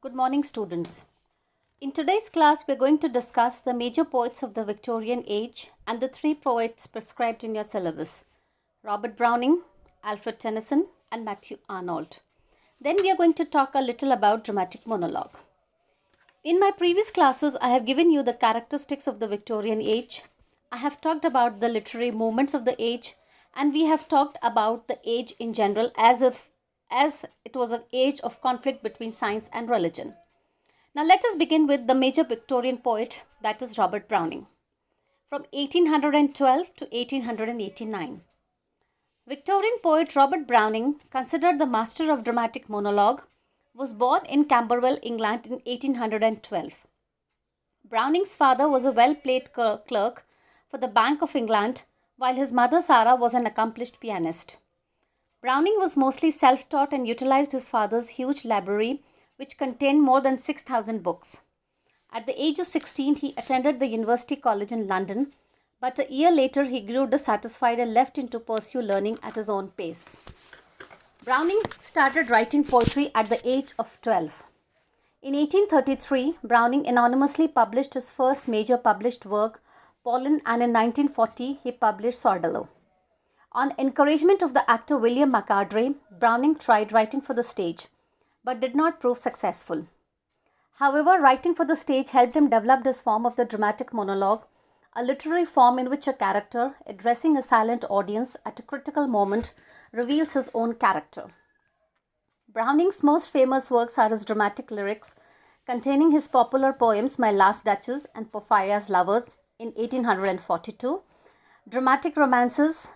Good morning, students. In today's class, we're going to discuss the major poets of the Victorian age and the three poets prescribed in your syllabus: Robert Browning, Alfred Tennyson, and Matthew Arnold. Then we are going to talk a little about dramatic monologue. In my previous classes, I have given you the characteristics of the Victorian age. I have talked about the literary movements of the age, and we have talked about the age in general as it was an age of conflict between science and religion. Now let us begin with the major Victorian poet, that is Robert Browning, from 1812 to 1889. Victorian poet Robert Browning, considered the master of dramatic monologue, was born in Camberwell, England in 1812. Browning's father was a well-paid clerk for the Bank of England, while his mother Sarah was an accomplished pianist. Browning was mostly self-taught and utilized his father's huge library, which contained more than 6,000 books. At the age of 16, he attended the University College in London, but a year later he grew dissatisfied and left him to pursue learning at his own pace. Browning started writing poetry at the age of 12. In 1833, Browning anonymously published his first major published work, Pollen, and in 1940 he published Sordello. On encouragement of the actor William McArdre, Browning tried writing for the stage, but did not prove successful. However, writing for the stage helped him develop this form of the dramatic monologue, a literary form in which a character, addressing a silent audience at a critical moment, reveals his own character. Browning's most famous works are his dramatic lyrics, containing his popular poems My Last Duchess and Porphyria's Lovers in 1842, dramatic romances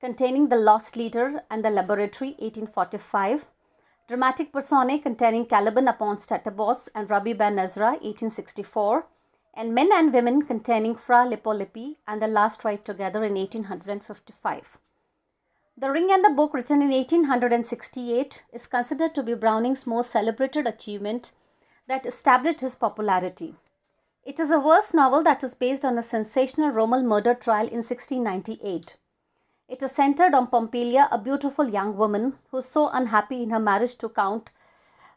containing The Lost Leader and The Laboratory 1845, dramatic personae containing Caliban upon Statibos and Rabbi Ben Ezra 1864, and Men and Women containing Fra Lippo Lippi and The Last Ride Together in 1855. The Ring and the Book, written in 1868, is considered to be Browning's most celebrated achievement that established his popularity. It is a verse novel that is based on a sensational Roman murder trial in 1698. It is centered on Pompilia, a beautiful young woman who is so unhappy in her marriage to Count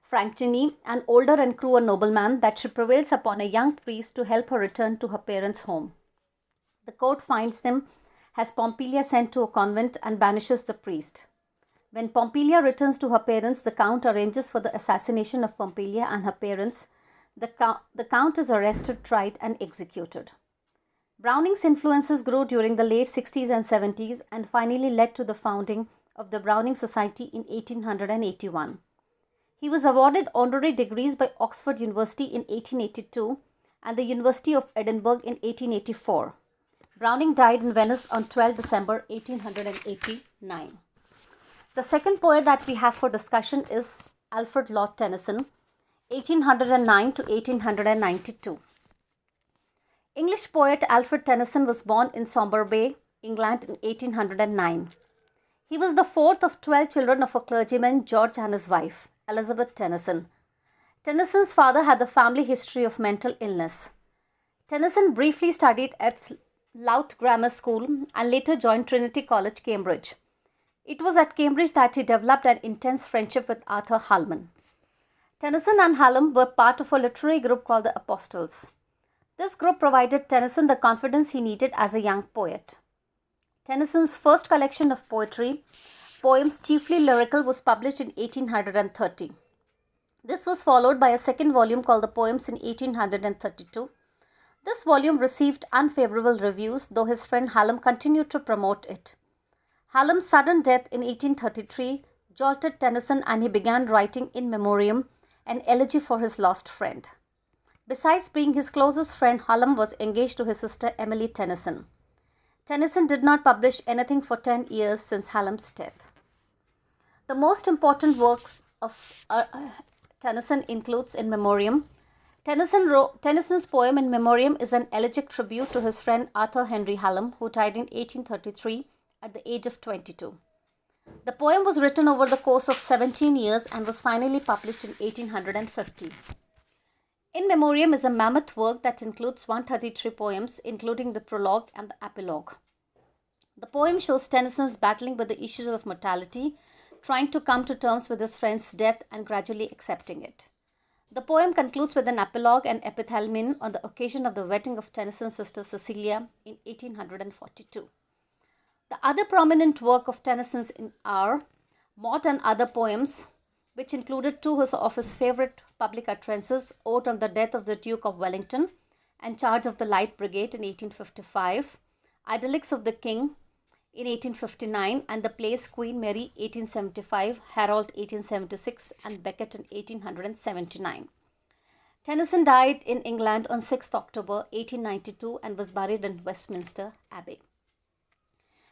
Francini, an older and cruel nobleman, that she prevails upon a young priest to help her return to her parents' home. The court finds them, has Pompilia sent to a convent, and banishes the priest. When Pompilia returns to her parents, the Count arranges for the assassination of Pompilia and her parents. The Count is arrested, tried, and executed. Browning's influences grew during the late 60s and 70s and finally led to the founding of the Browning Society in 1881. He was awarded honorary degrees by Oxford University in 1882 and the University of Edinburgh in 1884. Browning died in Venice on 12 December 1889. The second poet that we have for discussion is Alfred Law Tennyson, 1809 to 1892. English poet Alfred Tennyson was born in Somerby, England in 1809. He was the fourth of 12 children of a clergyman, George, and his wife, Elizabeth Tennyson. Tennyson's father had the family history of mental illness. Tennyson briefly studied at Louth Grammar School and later joined Trinity College, Cambridge. It was at Cambridge that he developed an intense friendship with Arthur Hallam. Tennyson and Hallam were part of a literary group called the Apostles. This group provided Tennyson the confidence he needed as a young poet. Tennyson's first collection of poetry, poems chiefly lyrical, was published in 1830. This was followed by a second volume called the Poems in 1832. This volume received unfavorable reviews, though his friend Hallam continued to promote it. Hallam's sudden death in 1833 jolted Tennyson, and he began writing In Memoriam, an elegy for his lost friend. Besides being his closest friend, Hallam was engaged to his sister Emily Tennyson. Tennyson did not publish anything for 10 years since Hallam's death. The most important works of Tennyson includes In Memoriam. Tennyson's poem In Memoriam is an elegiac tribute to his friend Arthur Henry Hallam, who died in 1833 at the age of 22. The poem was written over the course of 17 years and was finally published in 1850. In Memoriam is a mammoth work that includes 133 poems, including the prologue and the epilogue. The poem shows Tennyson's battling with the issues of mortality, trying to come to terms with his friend's death and gradually accepting it. The poem concludes with an epilogue and epithalamion on the occasion of the wedding of Tennyson's sister Cecilia in 1842. The other prominent work of Tennyson's are Maud and Other Poems, which included two of his favorite public utterances, Ode on the Death of the Duke of Wellington and Charge of the Light Brigade in 1855, Idyllics of the King in 1859, and the plays Queen Mary 1875, Harold 1876, and Becket in 1879. Tennyson died in England on 6 October 1892 and was buried in Westminster Abbey.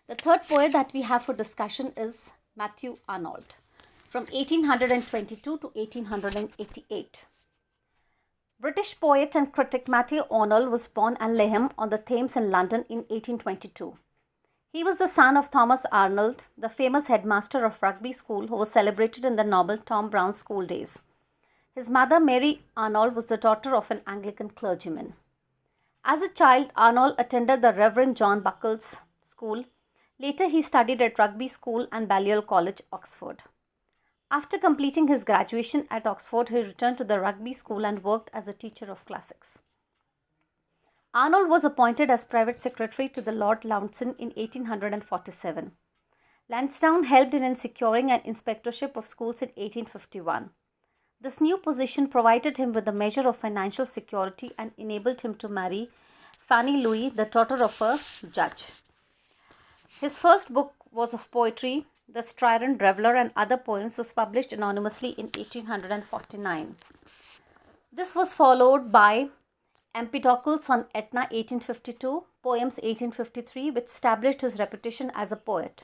The third poet that we have for discussion is Matthew Arnold from 1822 to 1888. British poet and critic Matthew Arnold was born at Leham on the Thames in London in 1822. He was the son of Thomas Arnold, the famous headmaster of Rugby School who was celebrated in the novel Tom Brown's School Days. His mother, Mary Arnold, was the daughter of an Anglican clergyman. As a child, Arnold attended the Reverend John Buckle's school. Later, he studied at Rugby School and Balliol College, Oxford. After completing his graduation at Oxford, he returned to the Rugby School and worked as a teacher of classics. Arnold was appointed as private secretary to the Lord Lansdowne in 1847. Lansdowne helped in securing an inspectorship of schools in 1851. This new position provided him with a measure of financial security and enabled him to marry Fanny Louis, the daughter of a judge. His first book was of poetry, The Strident Reveller and Other Poems, was published anonymously in 1849. This was followed by Empedocles on Etna 1852, Poems 1853, which established his reputation as a poet.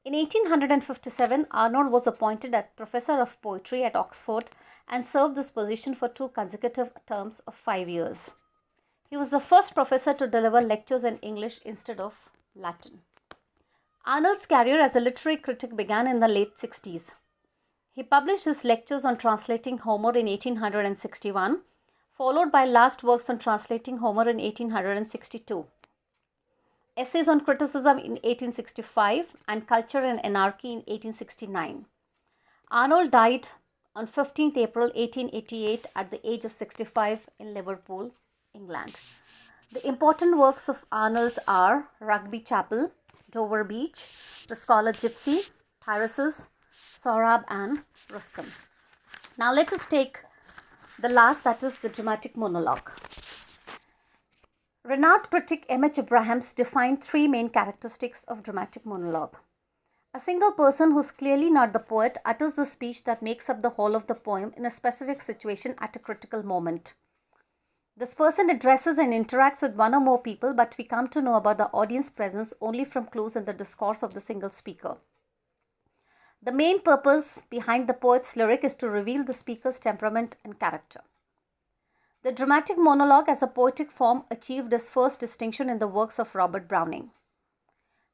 In 1857, Arnold was appointed as Professor of Poetry at Oxford and served this position for 2 consecutive terms of 5 years. He was the first professor to deliver lectures in English instead of Latin. Arnold's career as a literary critic began in the late 60s. He published his lectures on translating Homer in 1861, followed by last works on translating Homer in 1862, essays on criticism in 1865, and culture and anarchy in 1869. Arnold died on 15th April 1888 at the age of 65 in Liverpool, England. The important works of Arnold are Rugby Chapel, Dover Beach, The Scarlet Gypsy, Tyresses, Sohrab, and Rustum. Now let us take the last, that is the dramatic monologue. Renowned critic M.H. Abrahams defined 3 main characteristics of dramatic monologue. A single person who is clearly not the poet utters the speech that makes up the whole of the poem in a specific situation at a critical moment. This person addresses and interacts with one or more people, but we come to know about the audience presence only from clues in the discourse of the single speaker. The main purpose behind the poet's lyric is to reveal the speaker's temperament and character. The dramatic monologue as a poetic form achieved its first distinction in the works of Robert Browning.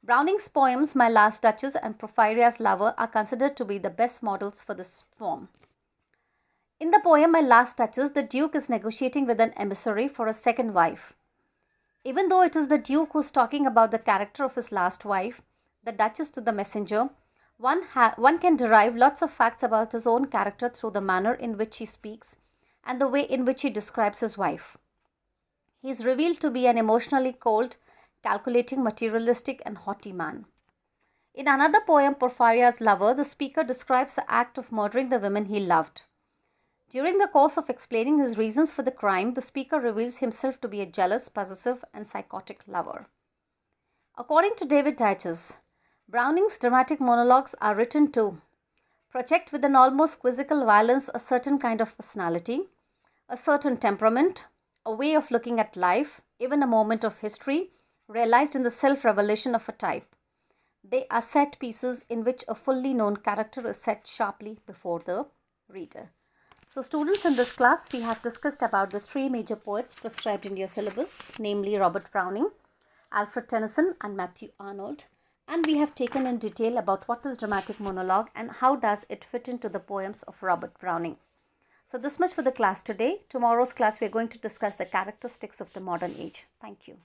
Browning's poems My Last Duchess and Porphyria's Lover are considered to be the best models for this form. In the poem My Last Duchess, the Duke is negotiating with an emissary for a second wife. Even though it is the Duke who is talking about the character of his last wife, the Duchess to the messenger, one can derive lots of facts about his own character through the manner in which he speaks and the way in which he describes his wife. He is revealed to be an emotionally cold, calculating, materialistic, and haughty man. In another poem, Porphyria's Lover, the speaker describes the act of murdering the women he loved. During the course of explaining his reasons for the crime, the speaker reveals himself to be a jealous, possessive, and psychotic lover. According to David Dyches, Browning's dramatic monologues are written to project with an almost quizzical violence a certain kind of personality, a certain temperament, a way of looking at life, even a moment of history, realized in the self-revelation of a type. They are set pieces in which a fully known character is set sharply before the reader. So students, in this class, we have discussed about the 3 major poets prescribed in your syllabus, namely Robert Browning, Alfred Tennyson, and Matthew Arnold. And we have taken in detail about what is dramatic monologue and how does it fit into the poems of Robert Browning. So this much for the class today. Tomorrow's class we are going to discuss the characteristics of the modern age. Thank you.